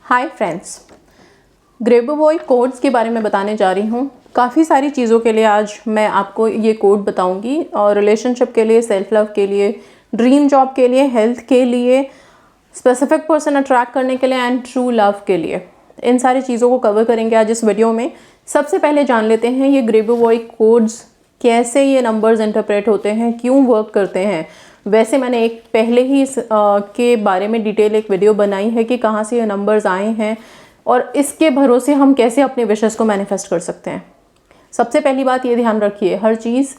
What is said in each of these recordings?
Hi friends, ग्रेबोवॉय codes के बारे में बताने जा रही हूँ। काफ़ी सारी चीज़ों के लिए आज मैं आपको ये कोड बताऊँगी, और रिलेशनशिप के लिए, सेल्फ लव के लिए, ड्रीम जॉब के लिए, हेल्थ के लिए, स्पेसिफिक पर्सन अट्रैक्ट करने के लिए एंड ट्रू लव के लिए। इन सारी चीज़ों को कवर करेंगे आज इस वीडियो में। सबसे पहले जान लेते हैं ये ग्रेबोवॉय कोड्स कैसे ये नंबर्स इंटरप्रेट होते हैं, क्यों वर्क करते हैं। वैसे मैंने एक पहले ही इस के बारे में डिटेल एक वीडियो बनाई है कि कहाँ से ये नंबर्स आए हैं और इसके भरोसे हम कैसे अपने विशेस को मैनिफेस्ट कर सकते हैं। सबसे पहली बात ये ध्यान रखिए, हर चीज़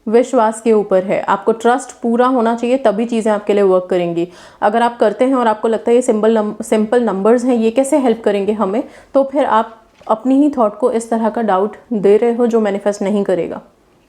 विश्वास के ऊपर है। आपको ट्रस्ट पूरा होना चाहिए, तभी चीज़ें आपके लिए वर्क करेंगी। अगर आप करते हैं और आपको लगता है ये सिंपल नंबर्स हैं, ये कैसे हेल्प करेंगे हमें, तो फिर आप अपनी ही थॉट को इस तरह का डाउट दे रहे हो जो मैनिफेस्ट नहीं करेगा।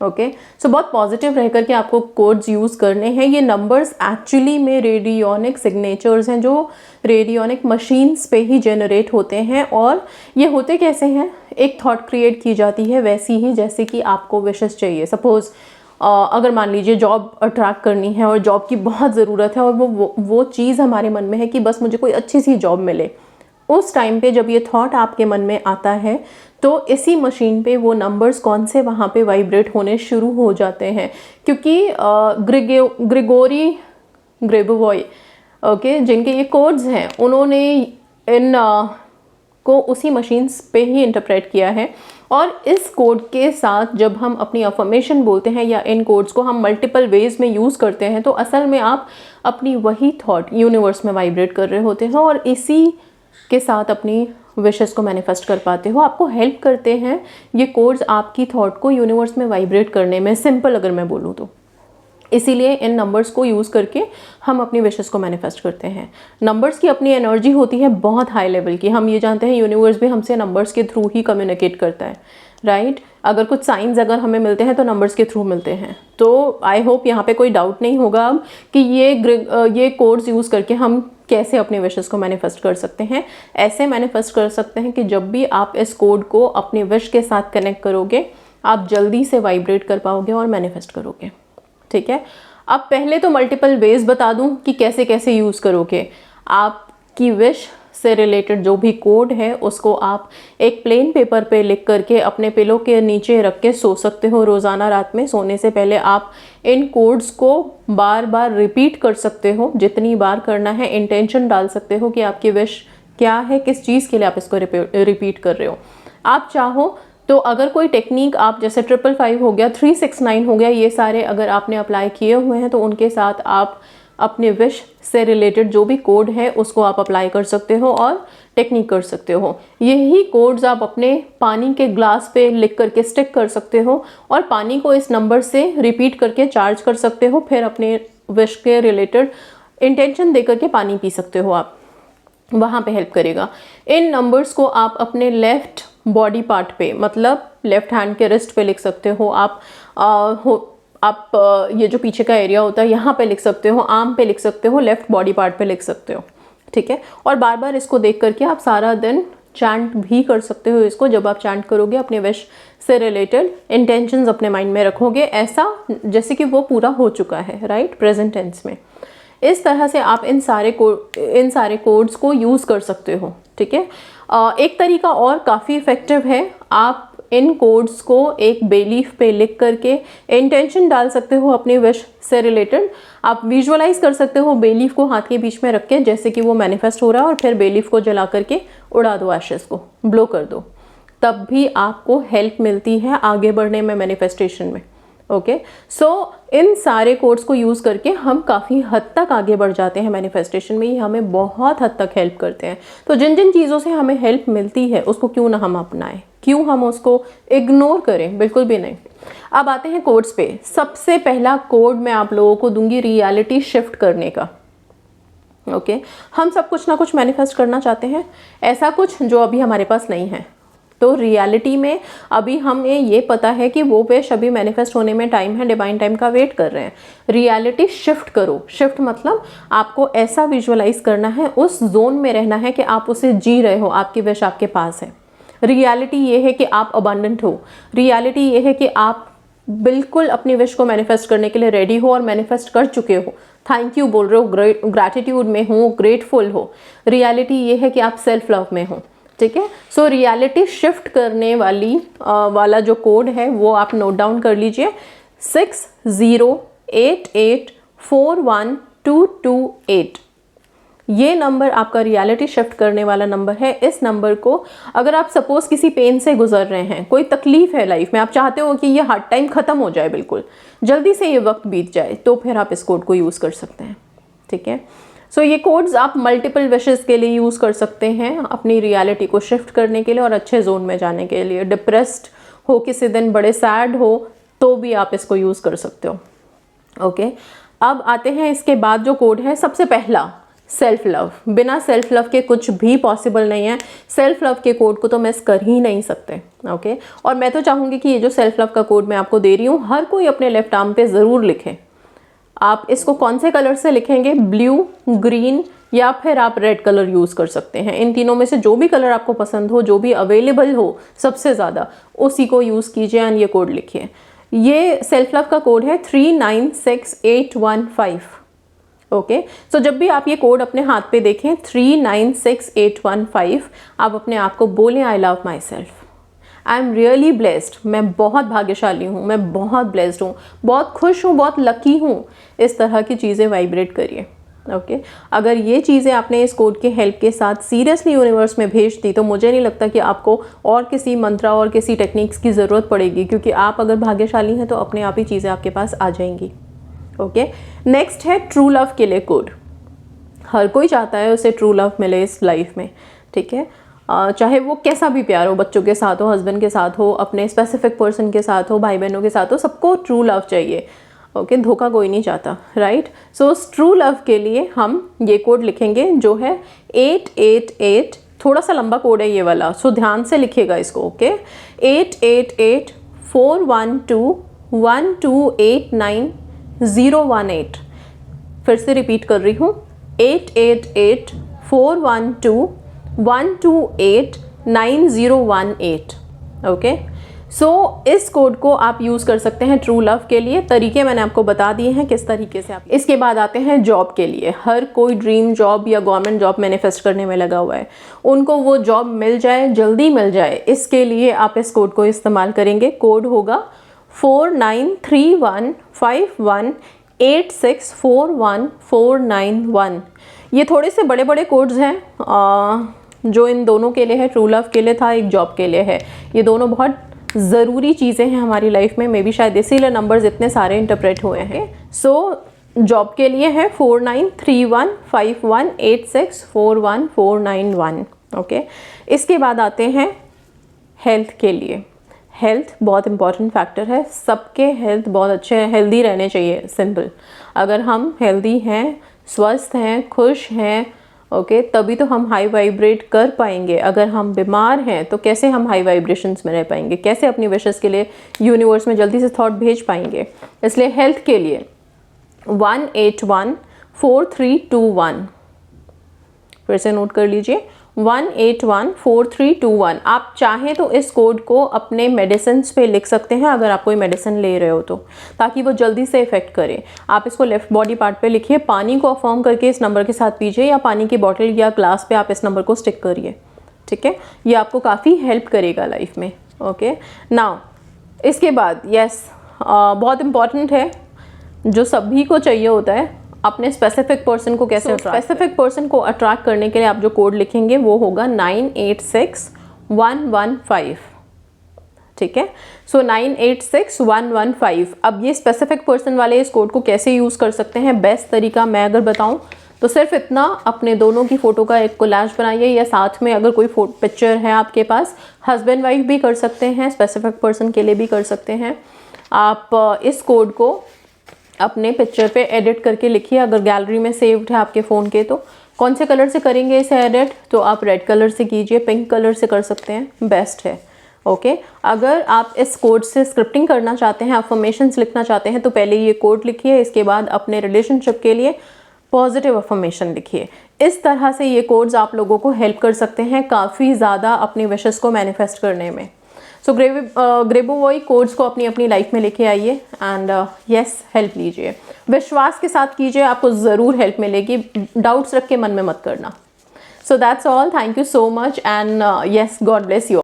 ओके, सो बहुत पॉजिटिव रह करके आपको कोड्स यूज़ करने हैं। ये नंबर्स एक्चुअली में रेडियोनिक सिग्नेचर्स हैं जो रेडियोनिक मशीन्स पे ही जनरेट होते हैं। और ये होते कैसे हैं, एक थॉट क्रिएट की जाती है वैसी ही जैसे कि आपको विशेस चाहिए। सपोज़ अगर मान लीजिए जॉब अट्रैक्ट करनी है और जॉब की बहुत ज़रूरत है और वो चीज़ हमारे मन में है कि बस मुझे कोई अच्छी सी जॉब मिले। उस टाइम पे जब ये थॉट आपके मन में आता है तो इसी मशीन पे वो नंबर्स कौन से वहाँ पे वाइब्रेट होने शुरू हो जाते हैं। क्योंकि ग्रेगोरी ग्रेबोवॉय ओके जिनके ये कोड्स हैं, उन्होंने इन को उसी मशीन्स पे ही इंटरप्रेट किया है। और इस कोड के साथ जब हम अपनी अफर्मेशन बोलते हैं या इन कोड्स को हम मल्टीपल वेज में यूज़ करते हैं, तो असल में आप अपनी वही थॉट यूनिवर्स में वाइब्रेट कर रहे होते हैं और इसी के साथ अपनी विशेस को मैनिफेस्ट कर पाते हो। आपको हेल्प करते हैं ये कोड्स आपकी थॉट को यूनिवर्स में वाइब्रेट करने में, सिंपल अगर मैं बोलूँ तो। इसीलिए इन नंबर्स को यूज़ करके हम अपनी विशेस को मैनिफेस्ट करते हैं। नंबर्स की अपनी एनर्जी होती है बहुत हाई लेवल की। हम ये जानते हैं यूनिवर्स भी हमसे नंबर्स के थ्रू ही कम्युनिकेट करता है, राइट। अगर कुछ साइंस अगर हमें मिलते हैं तो नंबर्स के थ्रू मिलते हैं। तो आई होप यहाँ पे कोई डाउट नहीं होगा अब कि ये कोड्स यूज़ करके हम कैसे अपने विशेस को मैनिफेस्ट कर सकते हैं। ऐसे मैनिफेस्ट कर सकते हैं कि जब भी आप इस कोड को अपने विश के साथ कनेक्ट करोगे, आप जल्दी से वाइब्रेट कर पाओगे और मैनिफेस्ट करोगे। ठीक है, अब पहले तो मल्टीपल वेज बता दूं कि कैसे कैसे यूज़ करोगे। आपकी विश से रिलेटेड जो भी कोड है उसको आप एक प्लेन पेपर पे लिख करके अपने पिलो के नीचे रख के सो सकते हो। रोज़ाना रात में सोने से पहले आप इन कोड्स को बार बार रिपीट कर सकते हो, जितनी बार करना है। इंटेंशन डाल सकते हो कि आपकी विश क्या है, किस चीज़ के लिए आप इसको रिपीट कर रहे हो। आप चाहो तो अगर कोई टेक्निक आप जैसे 555 हो गया, 369 हो गया, ये सारे अगर आपने अप्लाई किए हुए हैं तो उनके साथ आप अपने विश से रिलेटेड जो भी कोड है उसको आप अप्लाई कर सकते हो और टेक्निक कर सकते हो। यही कोड्स आप अपने पानी के ग्लास पे लिख करके स्टिक कर सकते हो और पानी को इस नंबर से रिपीट करके चार्ज कर सकते हो। फिर अपने विश के रिलेटेड इंटेंशन दे करके पानी पी सकते हो आप, वहाँ पे हेल्प करेगा। इन नंबर्स को आप अपने लेफ्ट बॉडी पार्ट पे, मतलब लेफ्ट हैंड के रिस्ट पे लिख सकते हो। आप ये जो पीछे का एरिया होता है यहाँ पे लिख सकते हो, आर्म पे लिख सकते हो, लेफ्ट बॉडी पार्ट पे लिख सकते हो। ठीक है, और बार बार इसको देख करके आप सारा दिन चैंट भी कर सकते हो इसको। जब आप चैंट करोगे अपने विश से रिलेटेड इंटेंशंस अपने माइंड में रखोगे, ऐसा जैसे कि वो पूरा हो चुका है, राइट, प्रेजेंट टेंस में। इस तरह से आप इन सारे कोड्स को यूज़ कर सकते हो। ठीक है, एक तरीका और काफ़ी इफ़ेक्टिव है। आप इन कोड्स को एक बेलीफ पे लिख करके इंटेंशन डाल सकते हो अपने विश से रिलेटेड। आप विजुअलाइज कर सकते हो बेलीफ को हाथ के बीच में रख के, जैसे कि वो मैनिफेस्ट हो रहा है, और फिर बेलीफ को जला करके उड़ा दो, एशेस को ब्लो कर दो। तब भी आपको हेल्प मिलती है आगे बढ़ने में, मैनिफेस्टेशन में। ओके, सो इन सारे कोड्स को यूज़ करके हम काफ़ी हद तक आगे बढ़ जाते हैं मैनिफेस्टेशन में। ये हमें बहुत हद तक हेल्प करते हैं। तो जिन जिन चीज़ों से हमें हेल्प मिलती है उसको क्यों ना हम अपनाएं, क्यों हम उसको इग्नोर करें, बिल्कुल भी नहीं। अब आते हैं कोड्स पे। सबसे पहला कोड मैं आप लोगों को दूंगी रियलिटी शिफ्ट करने का। ओके, हम सब कुछ ना कुछ मैनिफेस्ट करना चाहते हैं, ऐसा कुछ जो अभी हमारे पास नहीं है। तो रियलिटी में अभी हमें ये पता है कि वो विश अभी मैनिफेस्ट होने में टाइम है, डिवाइन टाइम का वेट कर रहे हैं। रियलिटी शिफ्ट करो। शिफ्ट मतलब आपको ऐसा विजुअलाइज करना है, उस जोन में रहना है कि आप उसे जी रहे हो, आपकी विश आपके पास है। रियलिटी ये है कि आप अबंडेंट हो। रियलिटी ये है कि आप बिल्कुल अपनी विश को मैनिफेस्ट करने के लिए रेडी हो और मैनिफेस्ट कर चुके हो, थैंक यू बोल रहे हो, ग्रैटिट्यूड में हो, ग्रेटफुल हो। रियलिटी ये है कि आप सेल्फ लव में हो, ठीक है। सो रियलिटी शिफ्ट करने वाला जो कोड है वो आप नोट डाउन कर लीजिए, 6088412228। ये नंबर आपका रियलिटी शिफ्ट करने वाला नंबर है। इस नंबर को अगर आप सपोज किसी पेन से गुजर रहे हैं, कोई तकलीफ है लाइफ में, आप चाहते हो कि ये हार्ड टाइम ख़त्म हो जाए, बिल्कुल जल्दी से ये वक्त बीत जाए, तो फिर आप इस कोड को यूज़ कर सकते हैं, ठीक है। सो ये कोड्स आप मल्टीपल विशेस के लिए यूज़ कर सकते हैं, अपनी रियलिटी को शिफ्ट करने के लिए और अच्छे जोन में जाने के लिए। डिप्रेस्ड हो, किसी दिन बड़े सैड हो, तो भी आप इसको यूज़ कर सकते हो, ओके। अब आते हैं इसके बाद जो कोड है, सबसे पहला सेल्फ लव। बिना सेल्फ लव के कुछ भी पॉसिबल नहीं है। सेल्फ लव के कोड को तो मिस कर ही नहीं सकते, ओके। और मैं तो चाहूँगी कि ये जो सेल्फ लव का कोड मैं आपको दे रही हूँ, हर कोई अपने लेफ्ट आर्म पे ज़रूर लिखें। आप इसको कौन से कलर से लिखेंगे, ब्लू, ग्रीन या फिर आप रेड कलर यूज़ कर सकते हैं। इन तीनों में से जो भी कलर आपको पसंद हो, जो भी अवेलेबल हो सबसे ज़्यादा, उसी को यूज़ कीजिए एंड ये कोड लिखिए। ये सेल्फ लव का कोड है 396815, ओके। सो जब भी आप ये कोड अपने हाथ पे देखें 396815, आप अपने आप को बोलें, I love my self, I am really blessed, मैं बहुत भाग्यशाली हूँ, मैं बहुत ब्लेस्ड हूँ, बहुत खुश हूँ, बहुत लकी हूँ। इस तरह की चीज़ें वाइब्रेट करिए, ओके। अगर ये चीज़ें आपने इस कोड के हेल्प के साथ सीरियसली यूनिवर्स में भेज दी, तो मुझे नहीं लगता कि आपको और किसी मंत्रा और किसी टेक्निक्स की ज़रूरत पड़ेगी, क्योंकि आप अगर भाग्यशाली हैं तो अपने आप ही चीज़ें आपके पास आ जाएंगी, ओके। नेक्स्ट है ट्रू लव के लिए कोड। हर कोई चाहता है उसे ट्रू लव मिले इस लाइफ में, ठीक है। चाहे वो कैसा भी प्यार हो, बच्चों के साथ हो, हस्बैंड के साथ हो, अपने स्पेसिफिक पर्सन के साथ हो, भाई बहनों के साथ हो, सबको ट्रू लव चाहिए, ओके। धोखा कोई नहीं चाहता, राइट। सो ट्रू लव के लिए हम ये कोड लिखेंगे जो है 888, थोड़ा सा लंबा कोड है ये वाला, सो ध्यान से लिखिएगा इसको, ओके। 884121289018। फिर से रिपीट कर रही हूँ, 884121289018, ओके। सो इस कोड को आप यूज़ कर सकते हैं ट्रू लव के लिए। तरीके मैंने आपको बता दिए हैं किस तरीके से आप। इसके बाद आते हैं जॉब के लिए। हर कोई ड्रीम जॉब या गवर्नमेंट जॉब मैनिफेस्ट करने में लगा हुआ है, उनको वो जॉब मिल जाए, जल्दी मिल जाए, इसके लिए आप इस कोड को इस्तेमाल करेंगे। कोड होगा 49315186414191। ये थोड़े से बड़े बड़े कोड्स हैं, जो इन दोनों के लिए है, ट्रू लव के लिए था, एक जॉब के लिए है। ये दोनों बहुत ज़रूरी चीज़ें हैं हमारी लाइफ में, मे बी शायद इसीलिए नंबर्स इतने सारे इंटरप्रेट हुए हैं। सो जॉब के लिए है 49315186414191, ओके। इसके बाद आते हैं हेल्थ के लिए। हेल्थ बहुत इंपॉर्टेंट फैक्टर है, सबके हेल्थ बहुत अच्छे हैं, हेल्दी रहने चाहिए, सिंपल। अगर हम हेल्दी हैं, स्वस्थ हैं, खुश हैं, ओके, तभी तो हम हाई वाइब्रेट कर पाएंगे। अगर हम बीमार हैं तो कैसे हम हाई वाइब्रेशंस में रह पाएंगे, कैसे अपनी विशेस के लिए यूनिवर्स में जल्दी से थॉट भेज पाएंगे। इसलिए हेल्थ के लिए 1814321, फिर से नोट कर लीजिए, 1814321। आप चाहें तो इस कोड को अपने मेडिसिन पे लिख सकते हैं, अगर आप कोई मेडिसिन ले रहे हो तो, ताकि वो जल्दी से इफेक्ट करे। आप इसको लेफ्ट बॉडी पार्ट पे लिखिए, पानी को अफर्म करके इस नंबर के साथ पीजिए, या पानी की बॉटल या ग्लास पे आप इस नंबर को स्टिक करिए, ठीक है। ये आपको काफ़ी हेल्प करेगा लाइफ में, ओके। नाउ इसके बाद बहुत इंपॉर्टेंट है, जो सभी को चाहिए होता है, अपने स्पेसिफिक पर्सन को कैसे स्पेसिफिक पर्सन को अट्रैक्ट करने के लिए आप जो कोड लिखेंगे वो होगा 986115, ठीक है। सो 986115। अब ये स्पेसिफिक पर्सन वाले इस कोड को कैसे यूज़ कर सकते हैं, बेस्ट तरीका मैं अगर बताऊँ तो सिर्फ इतना, अपने दोनों की फ़ोटो का एक कोलाज बनाइए, या साथ में अगर कोई पिक्चर है आपके पास, हस्बैंड वाइफ भी कर सकते हैं, स्पेसिफिक पर्सन के लिए भी कर सकते हैं। आप इस कोड को अपने पिक्चर पे एडिट करके लिखिए, अगर गैलरी में सेव्ड है आपके फ़ोन के तो। कौन से कलर से करेंगे इसे एडिट, तो आप रेड कलर से कीजिए, पिंक कलर से कर सकते हैं, बेस्ट है, ओके। अगर आप इस कोड से स्क्रिप्टिंग करना चाहते हैं, अफर्मेशंस लिखना चाहते हैं, तो पहले ये कोड लिखिए, इसके बाद अपने रिलेशनशिप के लिए पॉजिटिव अफर्मेशन लिखिए। इस तरह से ये कोड्स आप लोगों को हेल्प कर सकते हैं काफ़ी ज़्यादा अपनी विशेस को मैनिफेस्ट करने में। सो ग्रेबोवॉय कोड्स को अपनी अपनी लाइफ में लेके आइए एंड यस हेल्प लीजिए, विश्वास के साथ कीजिए, आपको ज़रूर हेल्प मिलेगी, डाउट्स रख के मन में मत करना। So that's all, thank you so much and yes, God bless you.